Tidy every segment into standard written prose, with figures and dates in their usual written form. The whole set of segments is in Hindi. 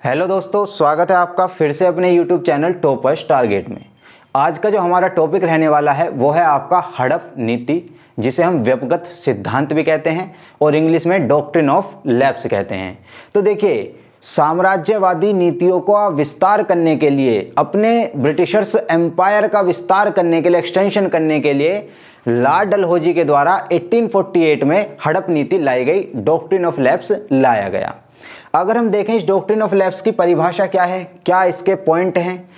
हेलो दोस्तों, स्वागत है आपका फिर से अपने YouTube चैनल टॉपर्स टारगेट में। आज का जो हमारा टॉपिक रहने वाला है वो है आपका हड़प नीति, जिसे हम व्यक्तिगत सिद्धांत भी कहते हैं और इंग्लिश में डॉक्ट्रिन ऑफ लैप्स कहते हैं। तो देखिए, साम्राज्यवादी नीतियों का विस्तार करने के लिए, अपने ब्रिटिशर्स एम्पायर का विस्तार करने के लिए, एक्सटेंशन करने के लिए लॉर्ड डलहौजी के द्वारा 1848 में हड़प नीति लाई गई, डॉक्ट्रिन ऑफ लैप्स लाया गया। अगर हम देखें इस डॉक्ट्रिन ऑफ लैप्स की परिभाषा क्या है, क्या इसके पॉइंट हैं,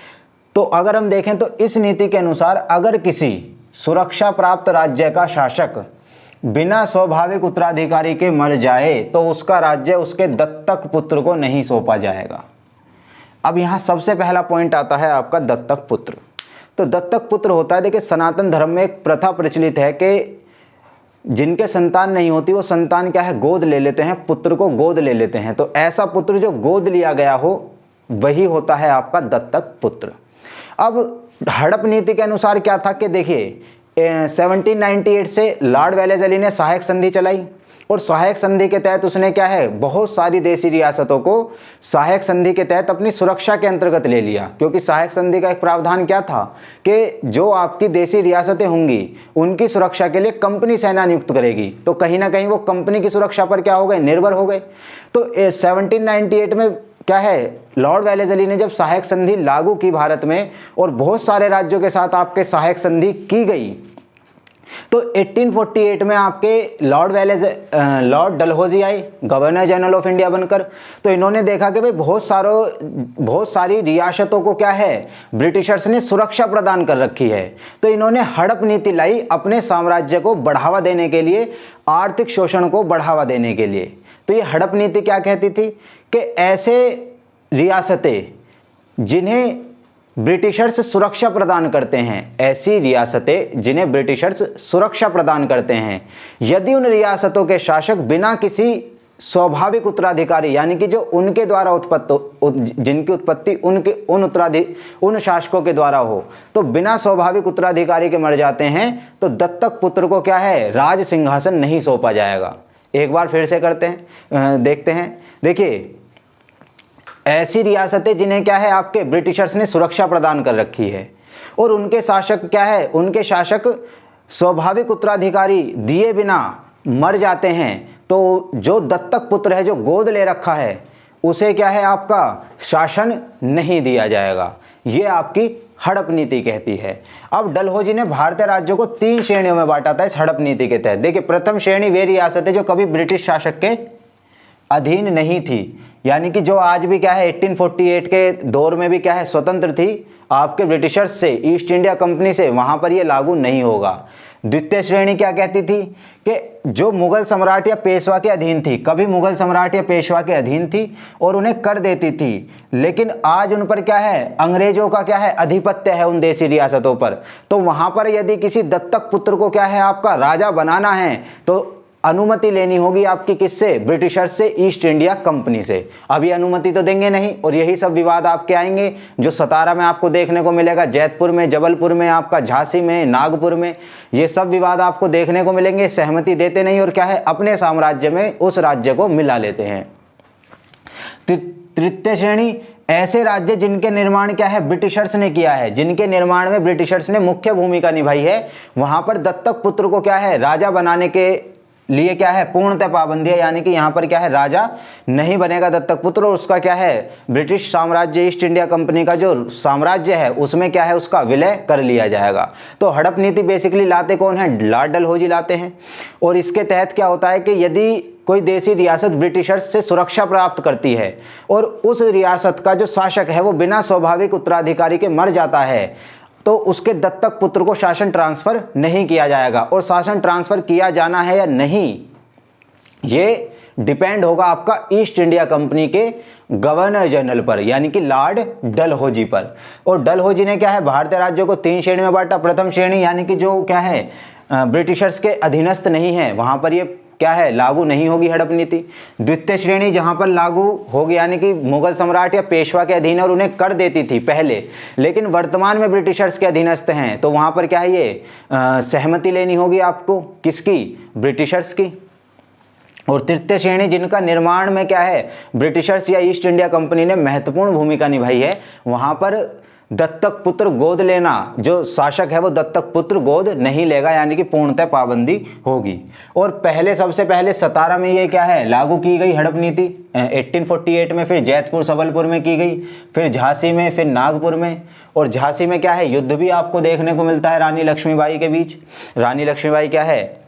तो अगर हम देखें तो इस नीति के अनुसार अगर किसी सुरक्षा प्राप्त राज्य का शासक बिना स्वाभाविक उत्तराधिकारी के मर जाए तो उसका राज्य उसके दत्तक पुत्र को नहीं सौंपा जाएगा। अब यहाँ सबसे पहला पॉइंट आता है आपका दत्तक पुत्र। तो दत्तक पुत्र होता है, देखिए सनातन धर्म में एक प्रथा प्रचलित है कि जिनके संतान नहीं होती वो संतान क्या है, गोद ले लेते हैं, पुत्र को गोद ले लेते हैं। तो ऐसा पुत्र जो गोद लिया गया हो वही होता है आपका दत्तक पुत्र। अब हड़प नीति के अनुसार क्या था कि देखिए 1798 से लॉर्ड वेलेस्ली ने सहायक संधि चलाई और सहायक संधि के तहत उसने क्या है, बहुत सारी देशी रियासतों को सहायक संधि के तहत अपनी सुरक्षा के अंतर्गत ले लिया। क्योंकि सहायक संधि का एक प्रावधान क्या था कि जो आपकी देशी रियासतें होंगी उनकी सुरक्षा के लिए कंपनी सेना नियुक्त करेगी, तो कहीं ना कहीं वो कंपनी की सुरक्षा पर क्या हो गए, निर्भर हो गए। तो 1798 में क्या है, लॉर्ड वेलेस्ली ने जब सहायक संधि लागू की भारत में और बहुत सारे राज्यों के साथ आपके सहायक संधि की गई, तो 1848 में आपके लॉर्ड डलहौजी आए गवर्नर जनरल ऑफ इंडिया बनकर। तो इन्होंने देखा कि भाई बहुत सारी रियासतों को क्या है, ब्रिटिशर्स ने सुरक्षा प्रदान कर रखी है। तो इन्होंने हड़प नीति लाई अपने साम्राज्य को बढ़ावा देने के लिए, आर्थिक शोषण को बढ़ावा देने के लिए। तो ये हड़प नीति क्या कहती थी कि ऐसे रियासतें जिन्हें ब्रिटिशर्स सुरक्षा प्रदान करते हैं, ऐसी रियासतें जिन्हें ब्रिटिशर्स सुरक्षा प्रदान करते हैं, यदि उन रियासतों के शासक बिना किसी स्वाभाविक उत्तराधिकारी, यानी कि जो उनके द्वारा जिनकी उत्पत्ति उन शासकों के द्वारा हो, तो बिना स्वाभाविक उत्तराधिकारी के मर जाते हैं तो दत्तक पुत्र को क्या है, राज सिंहासन नहीं सौंपा जाएगा। एक बार फिर से देखते हैं। देखिए, ऐसी रियासतें जिन्हें क्या है, आपके ब्रिटिशर्स ने सुरक्षा प्रदान कर रखी है और उनके शासक क्या है, उनके शासक स्वाभाविक उत्तराधिकारी दिए बिना मर जाते हैं, तो जो दत्तक पुत्र है, जो गोद ले रखा है, उसे क्या है, आपका शासन नहीं दिया जाएगा। ये आपकी हड़प नीति कहती है। अब डलहौजी ने भारतीय राज्यों को 3 श्रेणियों में बांटा था इस हड़प नीति के तहत। देखिए, प्रथम श्रेणी वे रियासतें जो कभी ब्रिटिश शासक के अधीन नहीं थी, यानी कि जो आज भी क्या है 1848 के दौर में भी क्या है, स्वतंत्र थी आपके ब्रिटिशर्स से, ईस्ट इंडिया कंपनी से, वहां पर ये लागू नहीं होगा। द्वितीय श्रेणी क्या कहती थी कि जो मुगल सम्राट या पेशवा के अधीन थी, कभी मुगल सम्राट या पेशवा के अधीन थी और उन्हें कर देती थी, लेकिन आज उन पर क्या है, अंग्रेजों का क्या है, अधिपत्य है उन देशी रियासतों पर। तो वहां पर यदि किसी दत्तक पुत्र को क्या है, आपका राजा बनाना है, तो अनुमति लेनी होगी आपकी किससे, ब्रिटिशर्स से, ईस्ट इंडिया कंपनी से। अभी अनुमति तो देंगे नहीं, और यही सब विवाद आपके आएंगे जो 17 में आपको देखने को मिलेगा, जैतपुर में, जबलपुर में, आपका झांसी में, नागपुर में, ये सब विवाद आपको देखने को मिलेंगे। सहमति देते नहीं और क्या है, अपने साम्राज्य में उस राज्य को मिला लेते हैं। तृतीय श्रेणी ऐसे राज्य जिनके निर्माण क्या है, ब्रिटिशर्स ने किया है, जिनके निर्माण में ब्रिटिशर्स ने मुख्य भूमिका निभाई है, वहां पर दत्तक पुत्र को क्या है, राजा बनाने के लिए क्या है, पूर्णतः पाबंदी है। यानी कि यहां पर क्या है, राजा नहीं बनेगा दत्तक पुत्र, और उसका क्या है, ब्रिटिश साम्राज्य, ईस्ट इंडिया कंपनी का जो साम्राज्य है उसमें क्या है, उसका विलय कर लिया जाएगा। तो हड़प नीति बेसिकली लाते कौन है, लॉर्ड डलहौजी लाते हैं। और इसके तहत क्या होता है कि यदि कोई देशी रियासत ब्रिटिशर्स से सुरक्षा प्राप्त करती है और उस रियासत का जो शासक है वो बिना स्वाभाविक उत्तराधिकारी के मर जाता है, तो उसके दत्तक पुत्र को शासन ट्रांसफर नहीं किया जाएगा। और शासन ट्रांसफर किया जाना है या नहीं, ये डिपेंड होगा आपका ईस्ट इंडिया कंपनी के गवर्नर जनरल पर, यानी कि लॉर्ड डलहौजी पर। और डलहौजी ने क्या है, भारतीय राज्यों को 3 श्रेणी में बांटा। प्रथम श्रेणी यानी कि जो क्या है, ब्रिटिशर्स के अधीनस्थ नहीं है, वहां पर ये क्या है, लागू नहीं होगी हड़प नीति। द्वितीय श्रेणी जहां पर लागू होगी, यानी कि मुगल सम्राट या पेशवा के अधीन और उन्हें कर देती थी पहले, लेकिन वर्तमान में ब्रिटिशर्स के अधीनस्थ हैं, तो वहां पर क्या है, ये सहमति लेनी होगी आपको, किसकी, ब्रिटिशर्स की। और तृतीय श्रेणी जिनका निर्माण में क्या है ब्रिटिशर्स या ईस्ट इंडिया कंपनी ने महत्वपूर्ण भूमिका निभाई है, वहाँ पर दत्तक पुत्र गोद लेना, जो शासक है वो दत्तक पुत्र गोद नहीं लेगा, यानी कि पूर्णतः पाबंदी होगी। और पहले सबसे पहले 17 में ये क्या है लागू की गई हड़प नीति 1848 में, फिर जैतपुर सबलपुर में की गई, फिर झांसी में, फिर नागपुर में। और झांसी में क्या है युद्ध भी आपको देखने को मिलता है रानी लक्ष्मीबाई के बीच। रानी लक्ष्मीबाई क्या है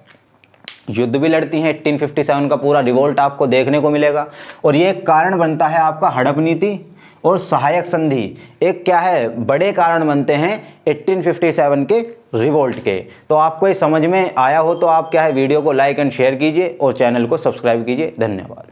युद्ध भी लड़ती हैं, 1857 का पूरा रिवोल्ट आपको देखने को मिलेगा। और ये कारण बनता है आपका हड़प नीति और सहायक संधि, एक क्या है बड़े कारण बनते हैं 1857 के रिवोल्ट के। तो आपको ये समझ में आया हो तो आप क्या है वीडियो को लाइक एंड शेयर कीजिए और चैनल को सब्सक्राइब कीजिए। धन्यवाद।